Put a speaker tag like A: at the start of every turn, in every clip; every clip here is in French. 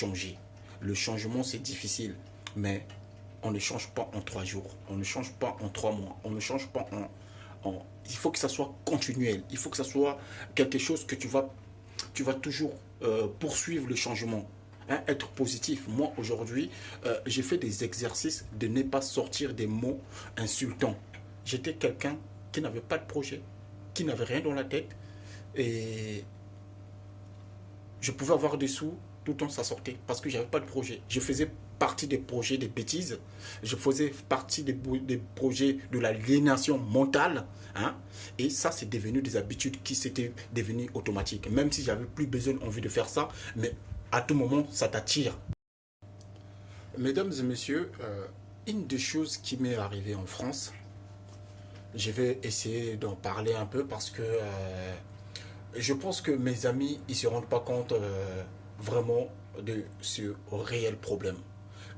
A: changer. Le changement, c'est difficile, mais on ne change pas en 3 jours, on ne change pas en 3 mois, on ne change pas il faut que ça soit continuel, il faut que ça soit quelque chose que tu vas toujours poursuivre le changement. Hein, être positif. Moi, aujourd'hui, j'ai fait des exercices de ne pas sortir des mots insultants. J'étais quelqu'un qui n'avait pas de projet, qui n'avait rien dans la tête, et je pouvais avoir des sous, tout le temps ça sortait, parce que j'avais pas de projet. Je faisais partie des projets des bêtises, je faisais partie des projets de l'aliénation mentale, hein, et ça c'est devenu des habitudes qui s'étaient devenues automatiques, même si j'avais plus besoin envie de faire ça, mais à tout moment ça t'attire. Mesdames et messieurs, une des choses qui m'est arrivée en France, je vais essayer d'en parler un peu parce que je pense que mes amis, ils se rendent pas compte vraiment de ce réel problème.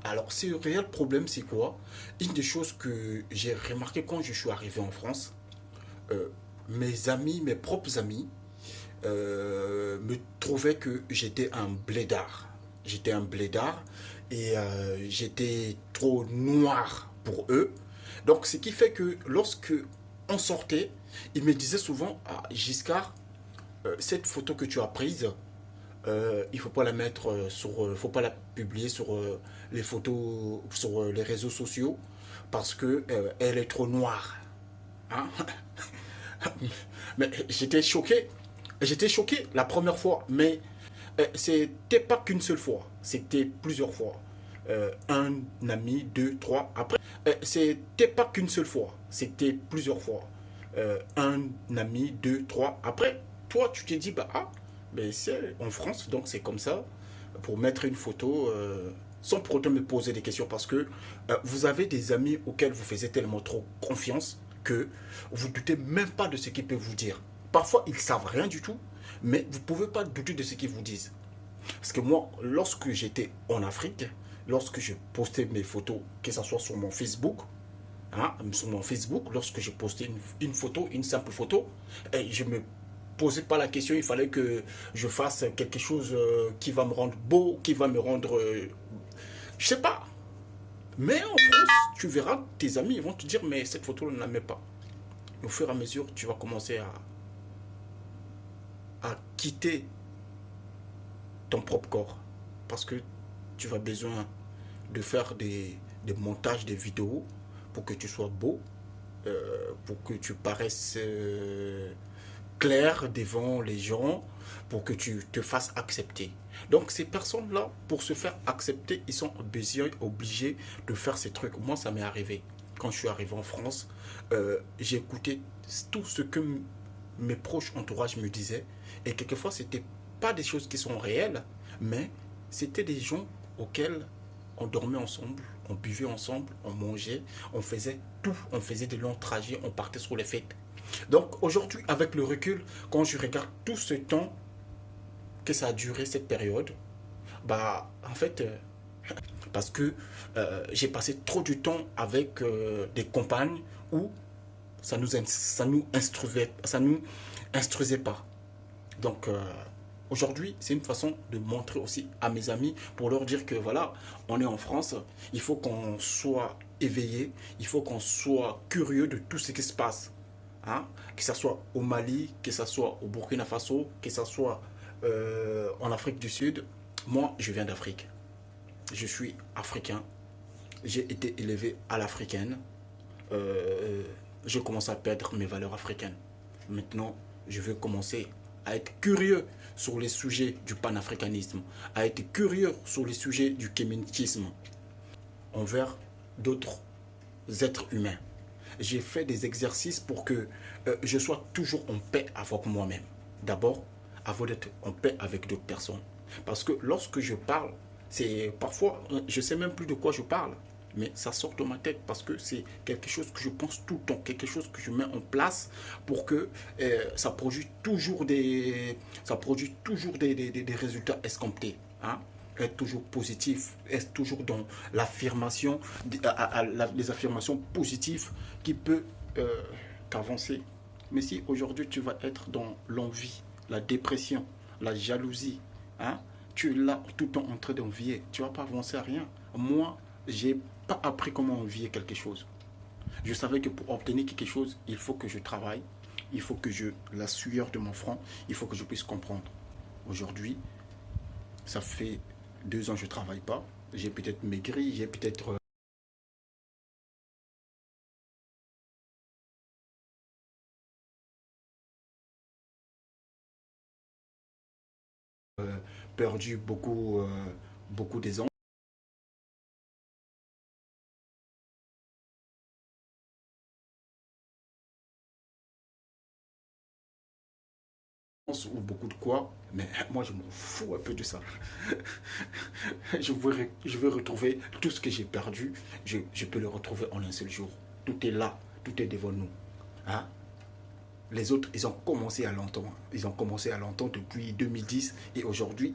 A: Alors, ce réel problème, c'est quoi? Une des choses que j'ai remarqué quand je suis arrivé en France, euh, mes amis, mes propres amis, me trouvaient que j'étais un blédard. J'étais un blédard et j'étais trop noir pour eux. Donc, ce qui fait que lorsque on sortait, ils me disaient souvent, ah, Giscard, cette photo que tu as prise, il faut pas la mettre faut pas la publier sur les photos, sur les réseaux sociaux, parce que elle est trop noire. Hein. Mais j'étais choqué la première fois, mais c'était pas qu'une seule fois, c'était plusieurs fois. Un ami, deux, trois, après, c'était pas qu'une seule fois, c'était plusieurs fois. Un ami, deux, trois, après, toi tu t'es dit, bah ah, mais c'est en France, donc c'est comme ça, pour mettre une photo, sans pour autant me poser des questions, parce que vous avez des amis auxquels vous faisiez tellement trop confiance que vous ne doutez même pas de ce qu'ils peuvent vous dire. Parfois, ils ne savent rien du tout, mais vous ne pouvez pas douter de ce qu'ils vous disent. Parce que moi, lorsque j'étais en Afrique, lorsque je postais mes photos, que ce soit sur mon Facebook, hein, sur mon Facebook, lorsque je postais une photo, une simple photo, et je me posais pas la question, il fallait que je fasse quelque chose qui va me rendre beau, qui va me rendre... je sais pas. Mais en France, tu verras, tes amis ils vont te dire, mais cette photo, on ne la met pas. Au fur et à mesure, tu vas commencer à quitter ton propre corps. Parce que tu vas besoin de faire des montages, des vidéos pour que tu sois beau, pour que tu paraisses clair devant les gens, pour que tu te fasses accepter. Donc ces personnes-là, pour se faire accepter, ils sont obligés de faire ces trucs. Moi, ça m'est arrivé. Quand je suis arrivé en France, j'ai écouté tout ce que mes proches entourages me disaient. Et quelquefois, ce n'était pas des choses qui sont réelles, mais c'était des gens auxquels on dormait ensemble, on buvait ensemble, on mangeait, on faisait tout, on faisait des longs trajets, on partait sur les fêtes. Donc aujourd'hui, avec le recul, quand je regarde tout ce temps que ça a duré, cette période, bah en fait, parce que j'ai passé trop de temps avec des compagnes où ça nous instruisait pas. Donc aujourd'hui, c'est une façon de montrer aussi à mes amis pour leur dire que voilà, on est en France, il faut qu'on soit éveillé, il faut qu'on soit curieux de tout ce qui se passe. Hein? Que ce soit au Mali, que ce soit au Burkina Faso, que ce soit en Afrique du Sud. Moi, je viens d'Afrique. Je suis africain. J'ai été élevé à l'africaine. Je commence à perdre mes valeurs africaines. Maintenant, je veux commencer à être curieux sur les sujets du panafricanisme, à être curieux sur les sujets du kéménitisme envers d'autres êtres humains. J'ai fait des exercices pour que je sois toujours en paix avec moi-même. D'abord, avant d'être en paix avec d'autres personnes. Parce que lorsque je parle, c'est parfois, je ne sais même plus de quoi je parle, mais ça sort de ma tête parce que c'est quelque chose que je pense tout le temps, quelque chose que je mets en place pour que ça produise toujours des résultats escomptés. Hein? Être toujours positif, être toujours dans l'affirmation, les affirmations positives qui peuvent qu'avancer. Mais si aujourd'hui tu vas être dans l'envie, la dépression, la jalousie, hein, tu es là tout le temps en train d'envier. Tu ne vas pas avancer à rien. Moi, je n'ai pas appris comment envier quelque chose. Je savais que pour obtenir quelque chose, il faut que je travaille. Il faut que la sueur de mon front, il faut que je puisse comprendre. Aujourd'hui, ça fait 2 ans que je ne travaille pas. J'ai peut-être maigri, j'ai peut-être perdu beaucoup des ans. Ou beaucoup de quoi, mais moi je m'en fous un peu de ça. Je veux retrouver tout ce que j'ai perdu, je peux le retrouver en un seul jour. Tout est là, tout est devant nous. Hein? Les autres, ils ont commencé à longtemps. Ils ont commencé à longtemps depuis 2010 et aujourd'hui,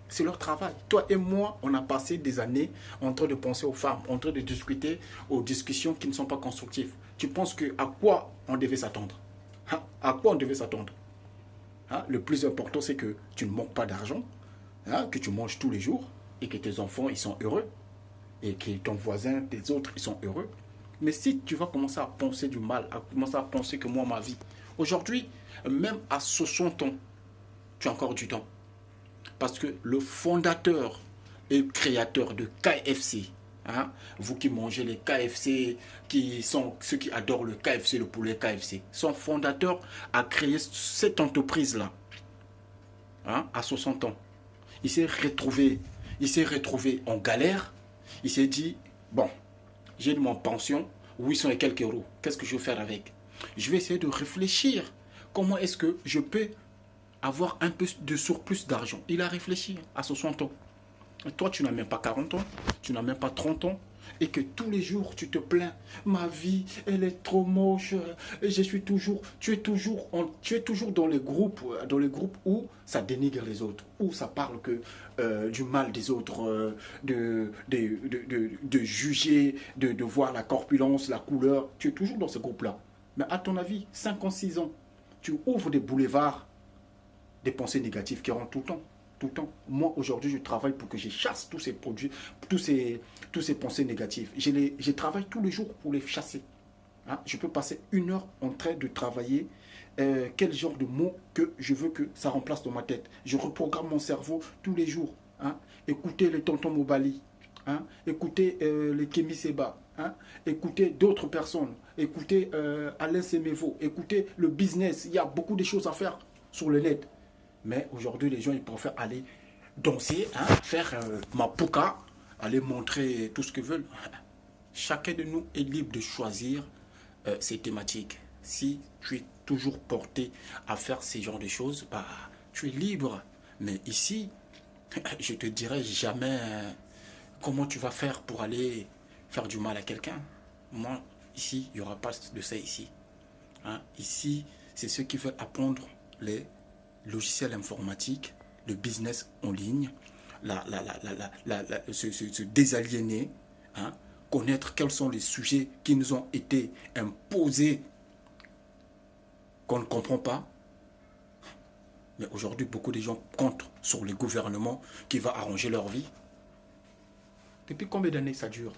A: c'est leur travail. Toi et moi, on a passé des années en train de penser aux femmes, en train de discuter aux discussions qui ne sont pas constructives. Tu penses à quoi on devait s'attendre? Hein? À quoi on devait s'attendre? Hein? Le plus important, c'est que tu ne manques pas d'argent, hein? Que tu manges tous les jours et que tes enfants, ils sont heureux et que ton voisin, tes autres, ils sont heureux. Mais si tu vas commencer à penser du mal, à commencer à penser que moi, ma vie, aujourd'hui, même à 60 ans, tu as encore du temps. Parce que le fondateur et créateur de KFC, hein, vous qui mangez les KFC, qui sont ceux qui adorent le KFC, le poulet KFC, son fondateur a créé cette entreprise-là, hein, à 60 ans. Il s'est retrouvé en galère. Il s'est dit, bon, j'ai de mon pension, 800 et quelques euros. Qu'est-ce que je vais faire avec? Je vais essayer de réfléchir. Comment est-ce que je peux avoir un peu de surplus d'argent? Il a réfléchi à 60 ans. Et toi, tu n'as même pas 40 ans, tu n'as même pas 30 ans, et que tous les jours, tu te plains. Ma vie, elle est trop moche. Je suis toujours, tu es toujours dans les groupes où ça dénigre les autres, où ça parle du mal des autres, de juger, de voir la corpulence, la couleur. Tu es toujours dans ce groupe-là. Mais à ton avis, 56 ans, tu ouvres des boulevards, des pensées négatives qui rentrent tout le temps. Tout le temps. Moi, aujourd'hui, je travaille pour que je chasse tous ces produits, tous ces pensées négatives. Je travaille tous les jours pour les chasser. Hein? Je peux passer 1 heure en train de travailler quel genre de mots que je veux que ça remplace dans ma tête. Je reprogramme mon cerveau tous les jours. Hein? Écoutez les tontons Mobali, hein? Écoutez les Kémy Seba, hein? Écoutez d'autres personnes, écoutez Alain Semevo, écoutez le business. Il y a beaucoup de choses à faire sur le net. Mais aujourd'hui, les gens, ils préfèrent aller danser, hein, faire ma pouka, aller montrer tout ce qu'ils veulent. Chacun de nous est libre de choisir ses thématiques. Si tu es toujours porté à faire ces genres de choses, bah, tu es libre. Mais ici, je te dirai jamais comment tu vas faire pour aller faire du mal à quelqu'un. Moi, ici, il n'y aura pas de ça ici. Hein? Ici, c'est ceux qui veulent apprendre les logiciels informatiques, le business en ligne, se désaliéner, hein, connaître quels sont les sujets qui nous ont été imposés qu'on ne comprend pas. Mais aujourd'hui, beaucoup de gens comptent sur le gouvernement qui va arranger leur vie. Depuis combien d'années ça dure?